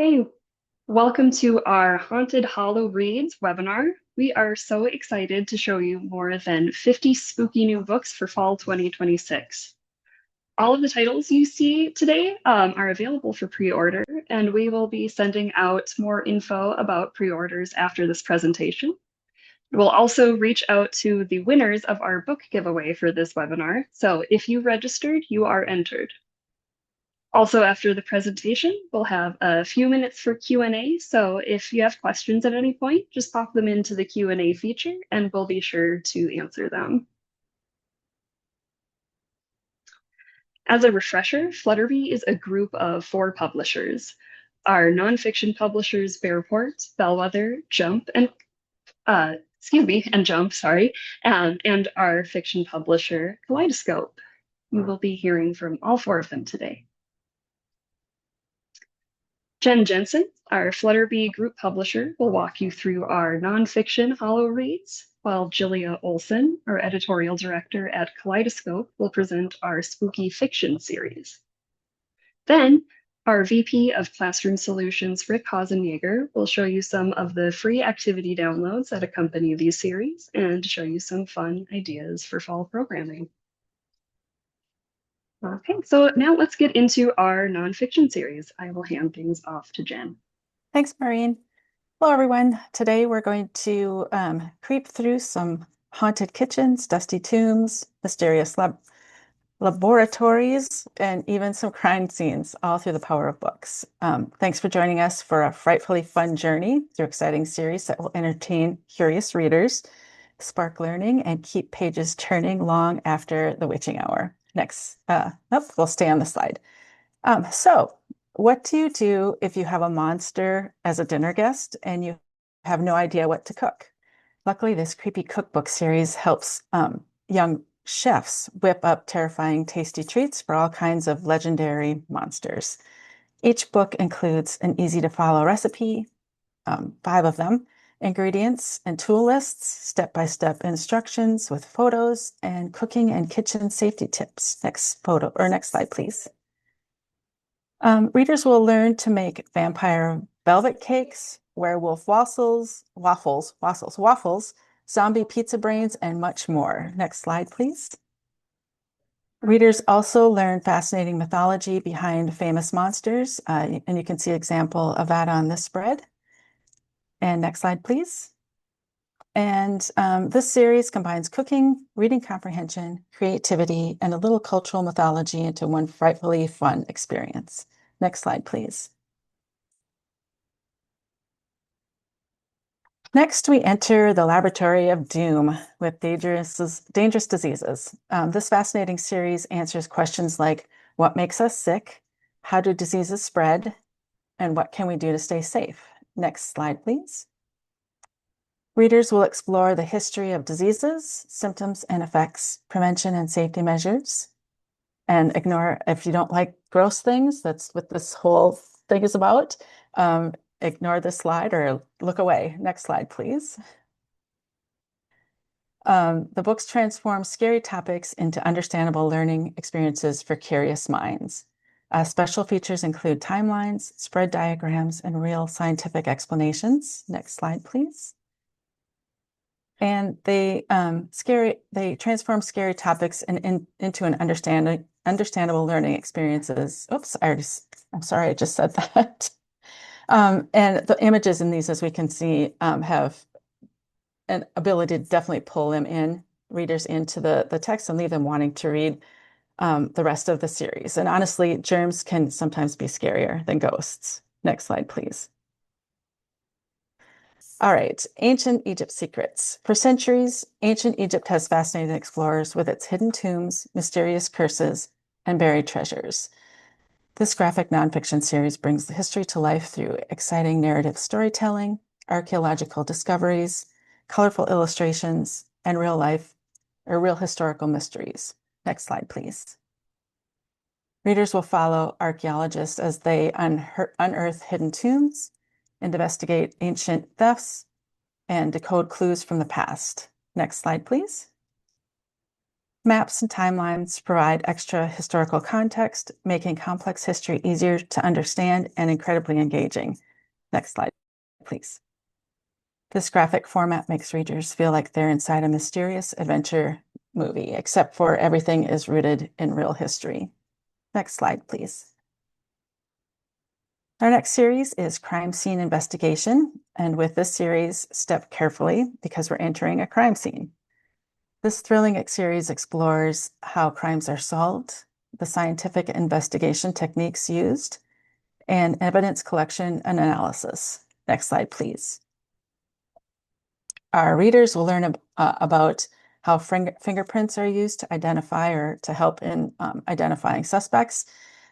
Hey, welcome to our Haunted Hallow-Reads webinar. We are so excited to show you more than 50 spooky new books for fall 2026. All of the titles you see today are available for pre-order, and we will be sending out more info about pre-orders after this presentation. We'll also reach out to the winners of our book giveaway for this webinar. So if you registered, you are entered. Also, after the presentation, we'll have a few minutes for Q&A. So if you have questions at any point, just pop them into the Q&A feature and we'll be sure to answer them. As a refresher, Flutterby is a group of 4 publishers. Our nonfiction publishers, Bearport, Bellwether, Jump, and Jump, sorry, and our fiction publisher, Kaleidoscope. We will be hearing from all 4 of them today. Jen Jensen, our Flutterby group publisher, will walk you through our nonfiction Hallow-Reads, while Jillia Olson, our editorial director at Kaleidoscope, will present our spooky fiction series. Then, our VP of Classroom Solutions, Rick Hasenjager, will show you some of the free activity downloads that accompany these series and show you some fun ideas for fall programming. Okay, so now let's get into our nonfiction series. I will hand things off to Jen. Thanks, Maureen. Hello, everyone. Today we're going to creep through some haunted kitchens, dusty tombs, mysterious laboratories, and even some crime scenes, all through the power of books. Thanks for joining us for a frightfully fun journey through exciting series that will entertain curious readers, spark learning, and keep pages turning long after the witching hour. Next, we'll stay on the slide. So what do you do if you have a monster as a dinner guest and you have no idea what to cook? Luckily, this creepy cookbook series helps young chefs whip up terrifying, tasty treats for all kinds of legendary monsters. Each book includes an easy-to-follow recipe, 5 of them, ingredients and tool lists, step-by-step instructions with photos, and cooking and kitchen safety tips. Next slide, please. Readers will learn to make vampire velvet cakes, werewolf waffles, zombie pizza brains, and much more. Next slide, please. Readers also learn fascinating mythology behind famous monsters, and you can see an example of that on this spread. And next slide, please. And this series combines cooking, reading comprehension, creativity, and a little cultural mythology into one frightfully fun experience. Next slide, please. Next, we enter the laboratory of doom with dangerous diseases. This fascinating series answers questions like, what makes us sick? How do diseases spread? And what can we do to stay safe? Next slide, please. Readers will explore the history of diseases, symptoms and effects, prevention and safety measures, and ignore, if you don't like gross things, that's what this whole thing is about, ignore this slide or look away. Next slide, please. The books transform scary topics into understandable learning experiences for curious minds. Special features include timelines, spread diagrams, and real scientific explanations. Next slide, please. And they transform scary topics into an understandable learning experiences. Oops, I'm sorry, I just said that. And the images in these, as we can see, have an ability to definitely pull readers into the text and leave them wanting to read the rest of the series. And honestly, germs can sometimes be scarier than ghosts. Next slide, please. All right, ancient Egypt secrets. For centuries, ancient Egypt has fascinated explorers with its hidden tombs, mysterious curses, and buried treasures. This graphic nonfiction series brings the history to life through exciting narrative storytelling, archaeological discoveries, colorful illustrations, and real historical mysteries. Next slide, please. Readers will follow archaeologists as they unearth hidden tombs, investigate ancient thefts, and decode clues from the past. Next slide, please. Maps and timelines provide extra historical context, making complex history easier to understand and incredibly engaging. Next slide, please. This graphic format makes readers feel like they're inside a mysterious adventure movie, except for everything is rooted in real history. Next slide, please. Our next series is Crime Scene Investigation, and with this series, step carefully because we're entering a crime scene. This thrilling series explores how crimes are solved, the scientific investigation techniques used, and evidence collection and analysis. Next slide, please. Our readers will learn about how fingerprints are used to identify or to help in identifying suspects,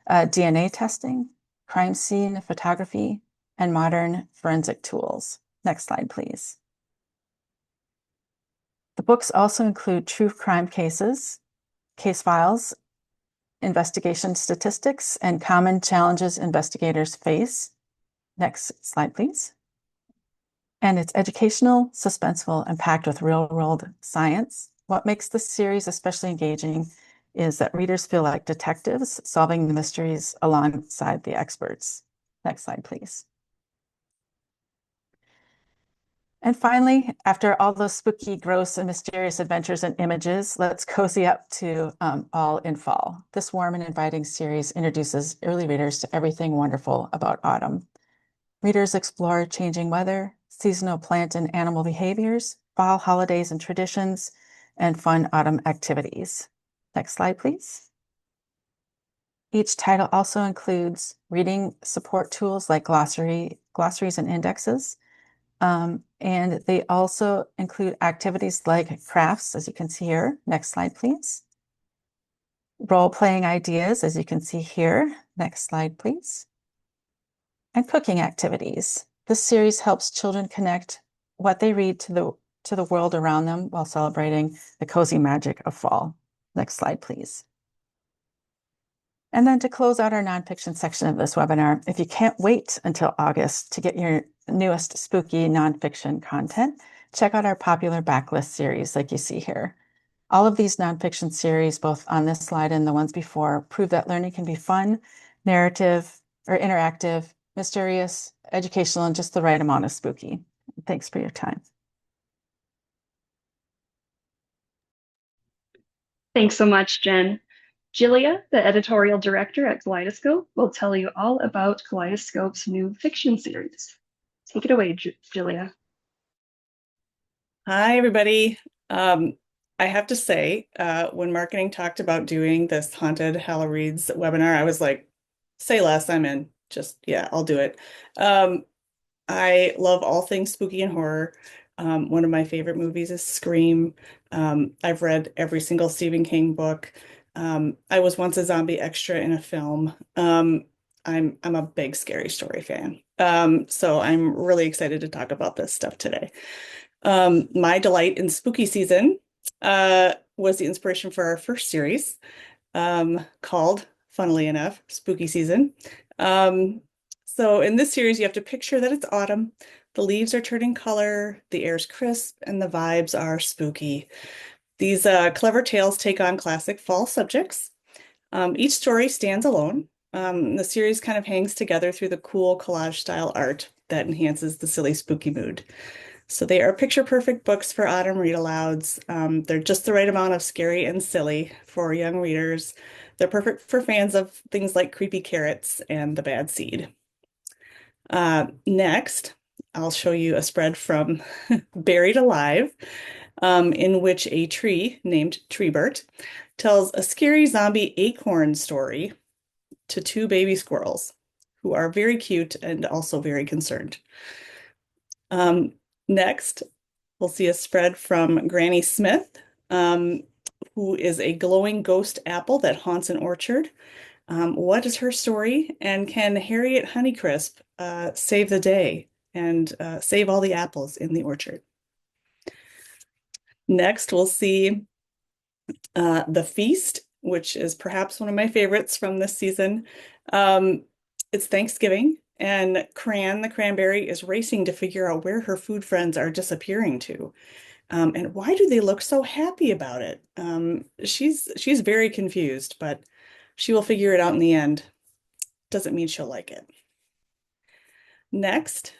DNA testing, crime scene photography, and modern forensic tools. Next slide, please. The books also include true crime cases, case files, investigation statistics, and common challenges investigators face. Next slide, please. And it's educational, suspenseful, and packed with real-world science. What makes this series especially engaging is that readers feel like detectives solving the mysteries alongside the experts. Next slide, please. And finally, after all those spooky, gross, and mysterious adventures and images, let's cozy up to All in Fall. This warm and inviting series introduces early readers to everything wonderful about autumn. Readers explore changing weather, seasonal plant and animal behaviors, fall holidays and traditions, and fun autumn activities. Next slide, please. Each title also includes reading support tools like glossaries and indexes. And they also include activities like crafts, as you can see here. Next slide, please. Role-playing ideas, as you can see here. Next slide, please. And cooking activities. This series helps children connect what they read to the world around them while celebrating the cozy magic of fall. Next slide, please. And then to close out our nonfiction section of this webinar, if you can't wait until August to get your newest spooky nonfiction content, check out our popular backlist series like you see here. All of these nonfiction series, both on this slide and the ones before, prove that learning can be fun, narrative, or interactive, mysterious, educational, and just the right amount of spooky. Thanks for your time. Thanks so much, Jen. Julia, the editorial director at Kaleidoscope, will tell you all about Kaleidoscope's new fiction series. Take it away, Julia. Hi, everybody. I have to say, when marketing talked about doing this haunted Hallow-Reads webinar, I was like, say less, I'm in. Just, yeah, I'll do it. I love all things spooky and horror. One of my favorite movies is Scream. I've read every single Stephen King book. I was once a zombie extra in a film. I'm a big scary story fan. So I'm really excited to talk about this stuff today. My delight in spooky season was the inspiration for our first series called, funnily enough, Spooky Season. So in this series, you have to picture that it's autumn, the leaves are turning color, the air's crisp, and the vibes are spooky. These clever tales take on classic fall subjects. Each story stands alone. The series kind of hangs together through the cool collage-style art that enhances the silly, spooky mood. So they are picture-perfect books for autumn read-alouds. They're just the right amount of scary and silly for young readers. They're perfect for fans of things like Creepy Carrots and The Bad Seed. Next, I'll show you a spread from Buried Alive, in which a tree named Treebert tells a scary zombie acorn story to two baby squirrels who are very cute and also very concerned. Next, we'll see a spread from Granny Smith, who is a glowing ghost apple that haunts an orchard. What is her story? And can Harriet Honeycrisp save the day and save all the apples in the orchard? Next, we'll see The Feast, which is perhaps one of my favorites from this season. It's Thanksgiving, and Cran the cranberry is racing to figure out where her food friends are disappearing to. And why do they look so happy about it? She's very confused, but she will figure it out in the end. Doesn't mean she'll like it. Next,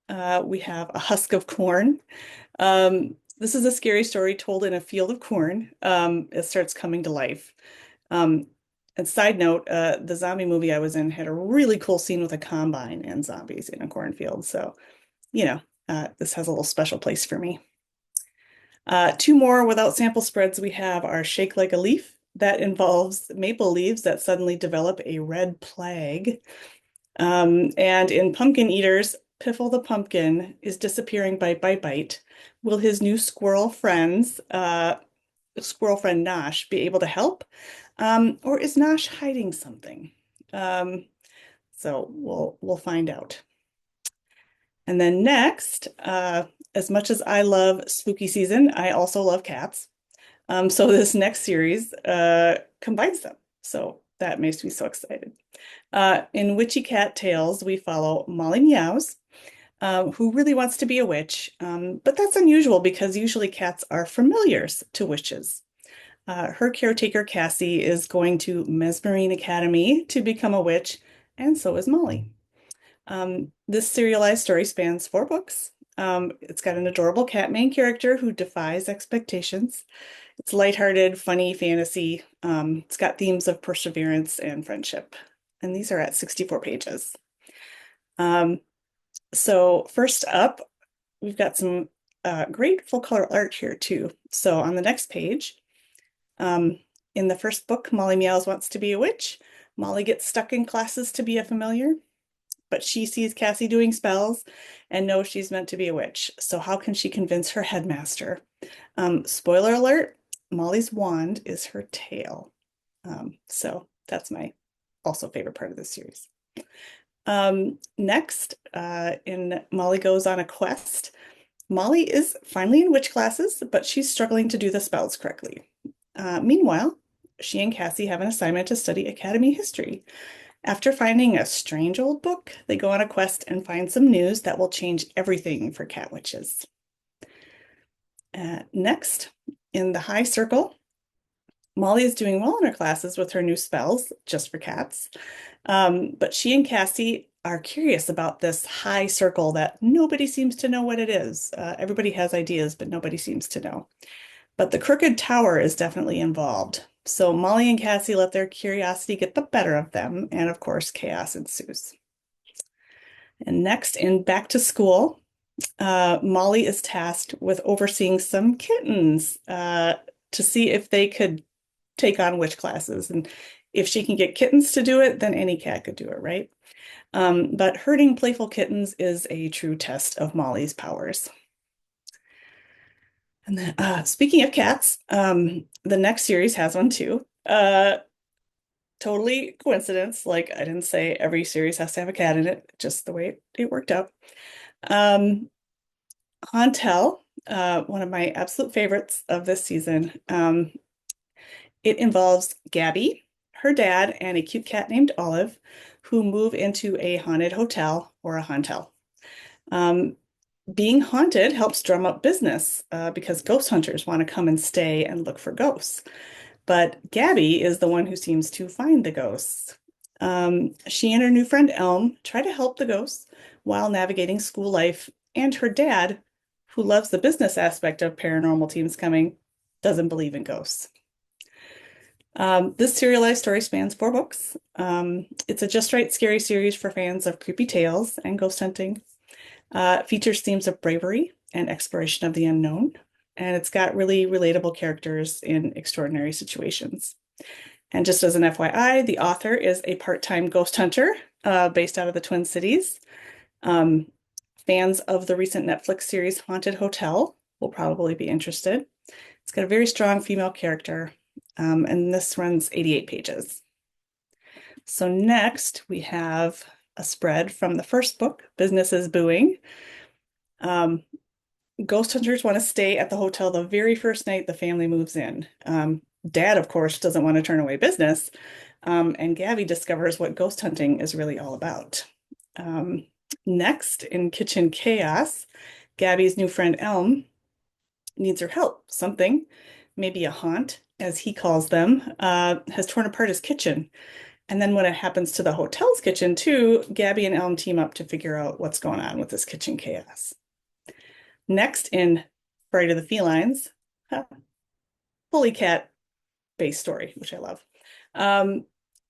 we have a husk of corn. This is a scary story told in a field of corn. It starts coming to life. Um, and side note, the zombie movie I was in had a really cool scene with a combine and zombies in a cornfield. So, you know, this has a little special place for me. Two more without sample spreads. We have our Shake Like a Leaf that involves maple leaves that suddenly develop a red plague. And in Pumpkin Eaters, Piffle the pumpkin is disappearing by bite. Will his new squirrel friend Nosh, be able to help? Or is Nosh hiding something? Um, so we'll find out. And then next, as much as I love spooky season, I also love cats. So this next series combines them. So that makes me so excited. In Witchy Cat Tales, we follow Molly Meows, who really wants to be a witch. But that's unusual because usually cats are familiars to witches. Her caretaker, Cassie, is going to Mesmerine Academy to become a witch, and so is Molly. This serialized story spans 4 books. It's got an adorable cat main character who defies expectations. It's lighthearted, funny fantasy. It's got themes of perseverance and friendship. And these are at 64 pages. So first up, we've got some great full color art here too. So on the next page, in the first book, Molly Meows wants to be a witch. Molly gets stuck in classes to be a familiar, but she sees Cassie doing spells and knows she's meant to be a witch. So how can she convince her headmaster? Spoiler alert, Molly's wand is her tail. So that's my also favorite part of this series. Next, in Molly Goes on a Quest, Molly is finally in witch classes, but she's struggling to do the spells correctly. Meanwhile, she and Cassie have an assignment to study Academy history. After finding a strange old book, they go on a quest and find some news that will change everything for cat witches. Next, in the High Circle, Molly is doing well in her classes with her new spells, just for cats. But she and Cassie are curious about this high circle that nobody seems to know what it is. Everybody has ideas, but nobody seems to know. But the Crooked Tower is definitely involved. So Molly and Cassie let their curiosity get the better of them, and of course, chaos ensues. And next, in Back to School, Molly is tasked with overseeing some kittens to see if they could take on witch classes. And if she can get kittens to do it, then any cat could do it, right? But herding playful kittens is a true test of Molly's powers. And then, speaking of cats, the next series has one too. Totally coincidence. Like I didn't say every series has to have a cat in it, just the way it worked out. Hauntel, one of my absolute favorites of this season. It involves Gabby, her dad, and a cute cat named Olive, who move into a haunted hotel or a hauntel. Being haunted helps drum up business because ghost hunters want to come and stay and look for ghosts. But Gabby is the one who seems to find the ghosts. She and her new friend Elm try to help the ghosts while navigating school life, and her dad, who loves the business aspect of paranormal teams coming, doesn't believe in ghosts. This serialized story spans 4 books. It's a just right scary series for fans of creepy tales and ghost hunting. Features themes of bravery and exploration of the unknown, and it's got really relatable characters in extraordinary situations. And just as an FYI, the author is a part-time ghost hunter based out of the Twin Cities. Fans of the recent Netflix series Haunted Hotel will probably be interested. It's got a very strong female character, and this runs 88 pages. So next we have a spread from the first book, Business is Booing. Ghost hunters want to stay at the hotel the very first night the family moves in. Dad, of course, doesn't want to turn away business, and Gabby discovers what ghost hunting is really all about. Next, in Kitchen Chaos, Gabby's new friend Elm needs her help. Something, maybe a haunt, as he calls them, has torn apart his kitchen. And then when it happens to the hotel's kitchen too, Gabby and Elm team up to figure out what's going on with this kitchen chaos. Next in Fright of the Felines, fully cat-based story, which I love.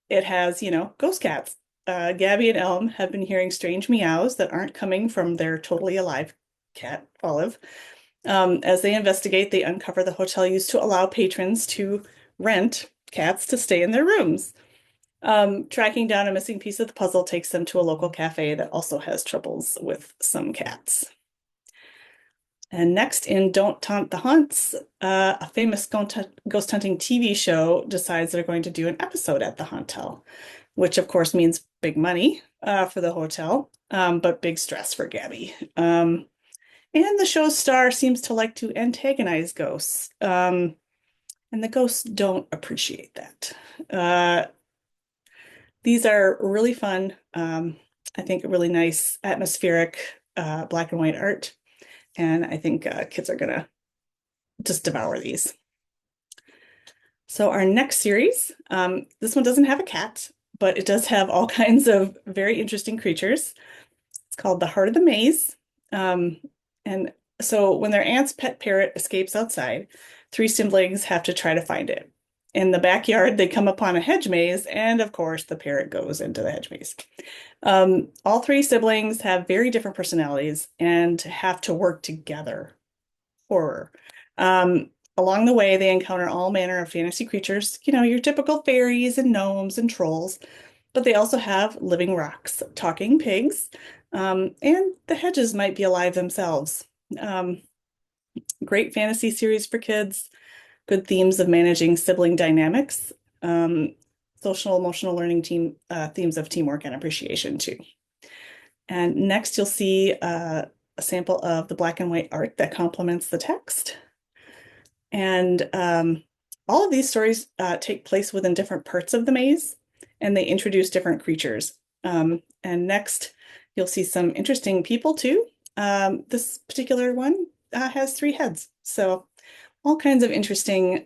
It has, ghost cats. Gabby and Elm have been hearing strange meows that aren't coming from their totally alive cat, Olive. As they investigate, they uncover the hotel used to allow patrons to rent cats to stay in their rooms. Tracking down a missing piece of the puzzle takes them to a local cafe that also has troubles with some cats. And next in Don't Taunt the Haunts, a famous ghost hunting TV show decides they're going to do an episode at the Hauntel, which of course means big money for the hotel, but big stress for Gabby. And the show's star seems to like to antagonize ghosts, and the ghosts don't appreciate that. These are really fun, I think really nice, atmospheric, black and white art. And I think kids are going to just devour these. So our next series, this one doesn't have a cat, but it does have all kinds of very interesting creatures. It's called The Heart of the Maze. And so when their aunt's pet parrot escapes outside, three siblings have to try to find it. In the backyard, they come upon a hedge maze, and of course, the parrot goes into the hedge maze. All three siblings have very different personalities and have to work together. Horror. Along the way, they encounter all manner of fantasy creatures, your typical fairies and gnomes and trolls, but they also have living rocks, talking pigs, and the hedges might be alive themselves. Great fantasy series for kids. Good themes of managing sibling dynamics, social emotional learning themes of teamwork and appreciation too. And next you'll see a sample of the black and white art that complements the text. And all of these stories take place within different parts of the maze, and they introduce different creatures. And next you'll see some interesting people too. This particular one has 3 heads, so all kinds of interesting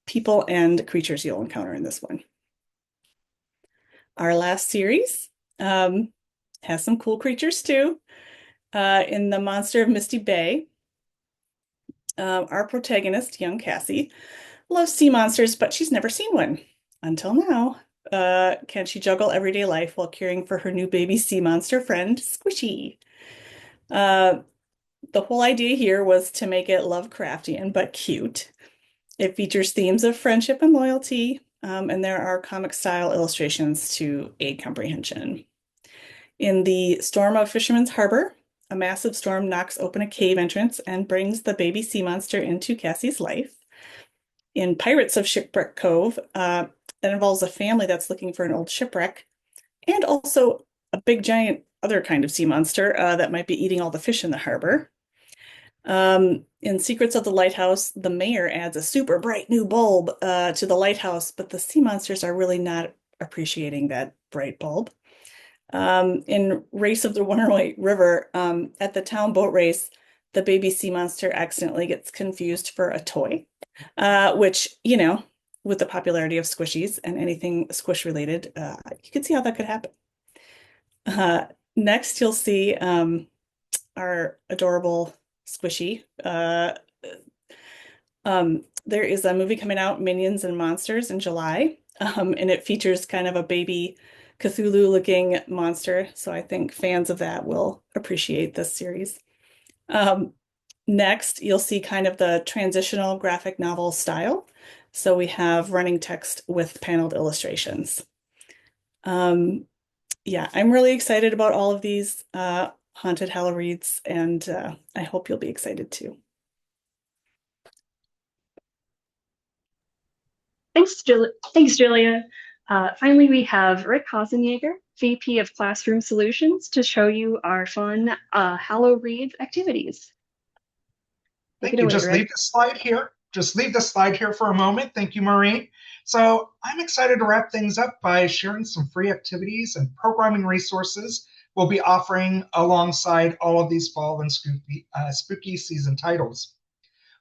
people and creatures you'll encounter in this one. Our last series has some cool creatures too. In The Monster of Misty Bay, our protagonist, young Cassie, loves sea monsters, but she's never seen one until now. Can she juggle everyday life while caring for her new baby sea monster friend, Squishy? The whole idea here was to make it Lovecraftian but cute. It features themes of friendship and loyalty, and there are comic-style illustrations to aid comprehension. In the Storm of Fisherman's Harbor, a massive storm knocks open a cave entrance and brings the baby sea monster into Cassie's life. In Pirates of Shipwreck Cove, that involves a family that's looking for an old shipwreck, and also a big giant other kind of sea monster that might be eating all the fish in the harbor. In Secrets of the Lighthouse, the mayor adds a super bright new bulb to the lighthouse, but the sea monsters are really not appreciating that bright bulb. In Race of the Runaway River, at the town boat race, the baby sea monster accidentally gets confused for a toy, which, with the popularity of squishies and anything squish related, you can see how that could happen. Next, you'll see our adorable Squishy. There is a movie coming out, Minions and Monsters, in July, and it features kind of a baby Cthulhu-looking monster, so I think fans of that will appreciate this series. Next, you'll see kind of the transitional graphic novel style. So we have running text with paneled illustrations. Yeah, I'm really excited about all of these haunted Hallow-Reads, and I hope you'll be excited too. Thanks, Julia. Finally, we have Rick Hasenjager, VP of Classroom Solutions, to show you our fun Hallow-Reads activities. Thank you. Just leave the slide here. Just leave the slide here for a moment. Thank you, Maureen. So I'm excited to wrap things up by sharing some free activities and programming resources we'll be offering alongside all of these fall and spooky season titles.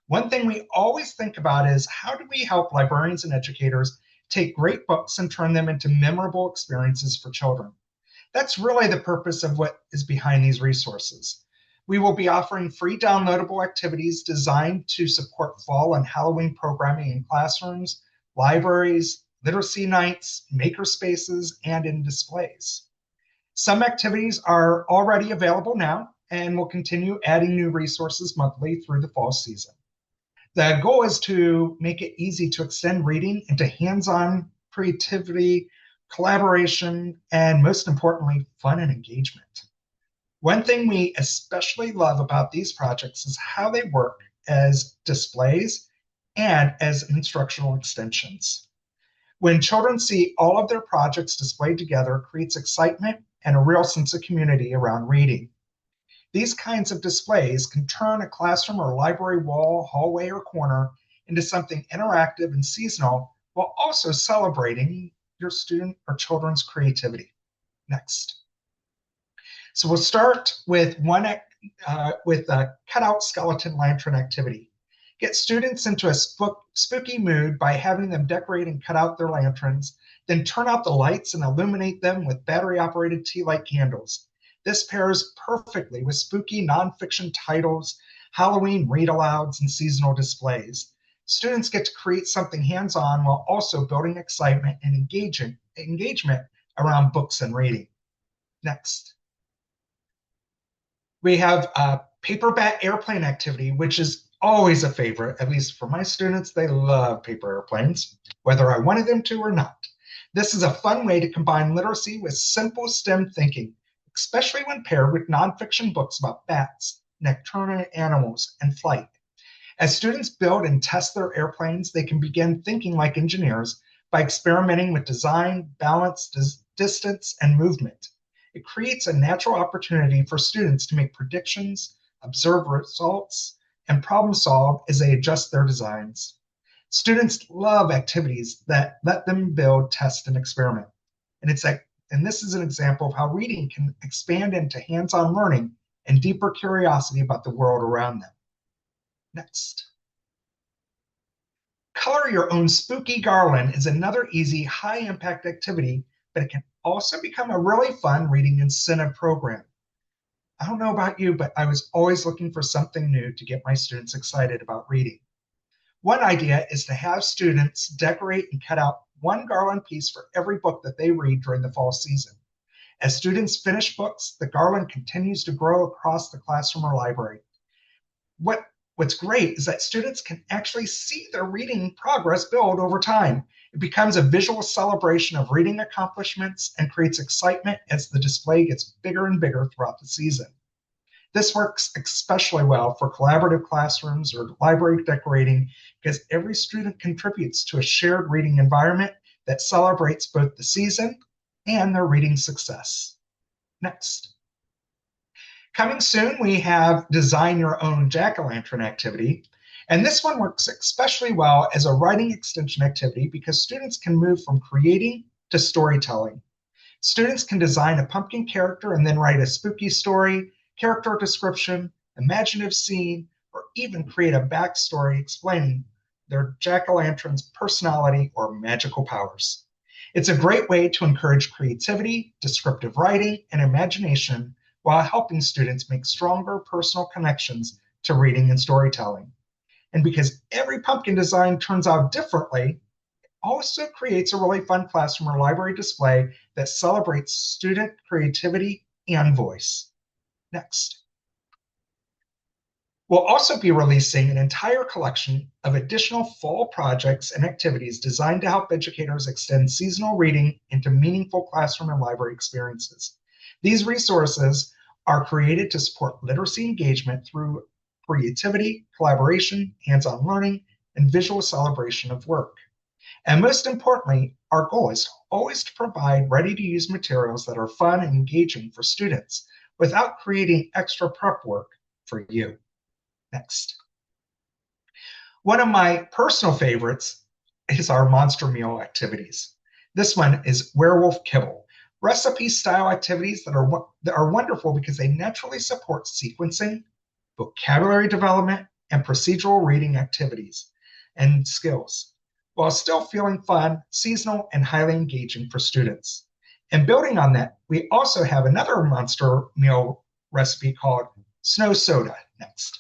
One thing we always think about is how do we help librarians and educators take great books and turn them into memorable experiences for children? That's really the purpose of what is behind these resources. We will be offering free downloadable activities designed to support fall and Halloween programming in classrooms, libraries, literacy nights, maker spaces, and in displays. Some activities are already available now and will continue adding new resources monthly through the fall season. The goal is to make it easy to extend reading into hands-on creativity, collaboration, and most importantly, fun and engagement. One thing we especially love about these projects is how they work as displays and as instructional extensions. When children see all of their projects displayed together, it creates excitement and a real sense of community around reading. These kinds of displays can turn a classroom or library wall, hallway, or corner into something interactive and seasonal while also celebrating your student or children's creativity. Next. So we'll start with a cutout skeleton lantern activity. Get students into a spooky mood by having them decorate and cut out their lanterns, then turn out the lights and illuminate them with battery-operated tea light candles. This pairs perfectly with spooky nonfiction titles, Halloween read-alouds, and seasonal displays. Students get to create something hands-on while also building excitement and engagement around books and reading. Next. We have a paper bat airplane activity, which is always a favorite. At least for my students, they love paper airplanes, whether I wanted them to or not. This is a fun way to combine literacy with simple STEM thinking, especially when paired with nonfiction books about bats, nocturnal animals, and flight. As students build and test their airplanes, they can begin thinking like engineers by experimenting with design, balance, distance, and movement. It creates a natural opportunity for students to make predictions, observe results, and problem solve as they adjust their designs. Students love activities that let them build, test, and experiment. And this is an example of how reading can expand into hands-on learning and deeper curiosity about the world around them. Next. Color your own spooky garland is another easy, high-impact activity, but it can also become a really fun reading incentive program. I don't know about you, but I was always looking for something new to get my students excited about reading. One idea is to have students decorate and cut out one garland piece for every book that they read during the fall season. As students finish books, the garland continues to grow across the classroom or library. What's great is that students can actually see their reading progress build over time. It becomes a visual celebration of reading accomplishments and creates excitement as the display gets bigger and bigger throughout the season. This works especially well for collaborative classrooms or library decorating because every student contributes to a shared reading environment that celebrates both the season and their reading success. Next. Coming soon, we have Design Your Own Jack-O-Lantern activity. And this one works especially well as a writing extension activity because students can move from creating to storytelling. Students can design a pumpkin character and then write a spooky story, character description, imaginative scene, or even create a backstory explaining their jack-o'-lantern's personality or magical powers. It's a great way to encourage creativity, descriptive writing, and imagination while helping students make stronger personal connections to reading and storytelling. And because every pumpkin design turns out differently, it also creates a really fun classroom or library display that celebrates student creativity and voice. Next. We'll also be releasing an entire collection of additional fall projects and activities designed to help educators extend seasonal reading into meaningful classroom and library experiences. These resources are created to support literacy engagement through creativity, collaboration, hands-on learning, and visual celebration of work. And most importantly, our goal is always to provide ready-to-use materials that are fun and engaging for students without creating extra prep work for you. Next. One of my personal favorites is our monster meal activities. This one is werewolf kibble, recipe-style activities that are wonderful because they naturally support sequencing, vocabulary development, and procedural reading activities and skills, while still feeling fun, seasonal, and highly engaging for students. And building on that, we also have another monster meal recipe called Snow Soda next.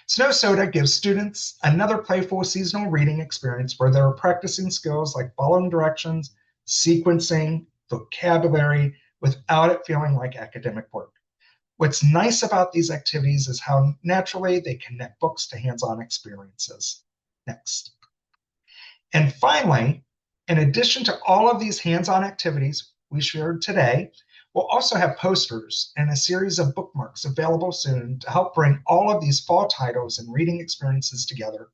Snow Soda gives students another playful seasonal reading experience where they're practicing skills like following directions, sequencing, vocabulary, without it feeling like academic work. What's nice about these activities is how naturally they connect books to hands-on experiences. Next. And finally, in addition to all of these hands-on activities we shared today, we'll also have posters and a series of bookmarks available soon to help bring all of these fall titles and reading experiences together.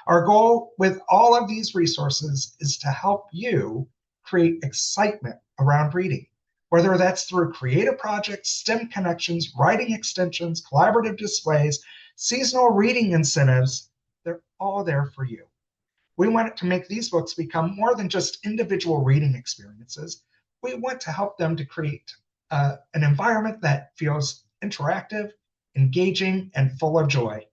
Our goal with all of these resources is to help you create excitement around reading, whether that's through creative projects, STEM connections, writing extensions, collaborative displays, seasonal reading incentives. They're all there for you. We want to make these books become more than just individual reading experiences. We want to help them to create an environment that feels interactive, engaging, and full of joy.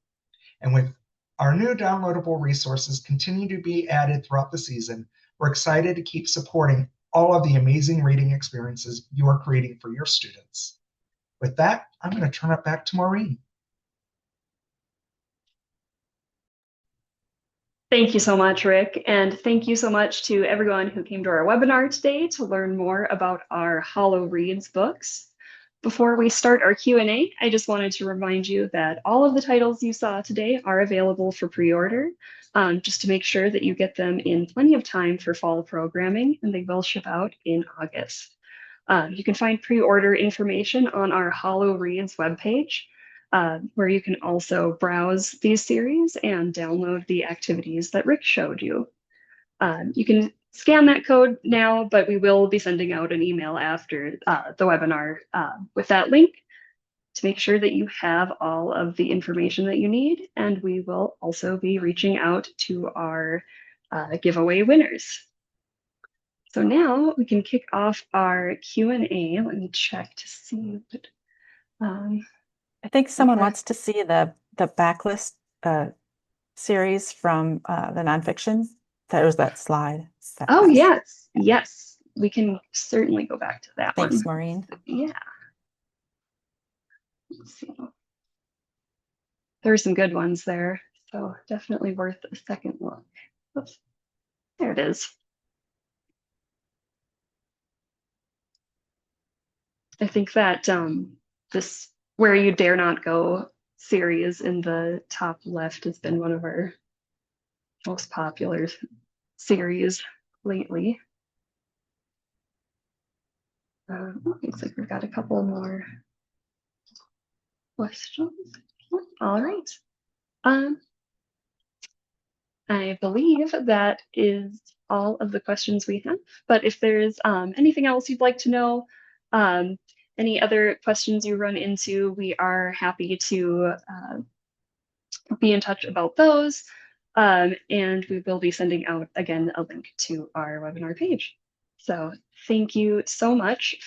And with our new downloadable resources continue to be added throughout the season, we're excited to keep supporting all of the amazing reading experiences you are creating for your students. With that, I'm going to turn it back to Maureen. Thank you so much, Rick. And thank you so much to everyone who came to our webinar today to learn more about our Hallow-Reads books. Before we start our Q&A, I just wanted to remind you that all of the titles you saw today are available for pre-order, just to make sure that you get them in plenty of time for fall programming, and they will ship out in August. You can find pre-order information on our Hallow-Reads webpage, where you can also browse these series and download the activities that Rick showed you. You can scan that code now, but we will be sending out an email after the webinar with that link to make sure that you have all of the information that you need. And we will also be reaching out to our giveaway winners. So now we can kick off our Q&A. Let me check to see what, I think someone wants to see the backlist series from the nonfiction. There was that slide. Oh, yes. Yes. We can certainly go back to that one. Thanks, Maureen. Yeah. Let's see. There are some good ones there, so definitely worth a second look. Oops. There it is. I think that this Where You Dare Not Go series in the top left has been one of our most popular series lately. Looks like we've got a couple more questions. All right. I believe that is all of the questions we have. But if there's anything else you'd like to know, any other questions you run into, we are happy to be in touch about those. And we will be sending out, again, a link to our webinar page. So thank you so much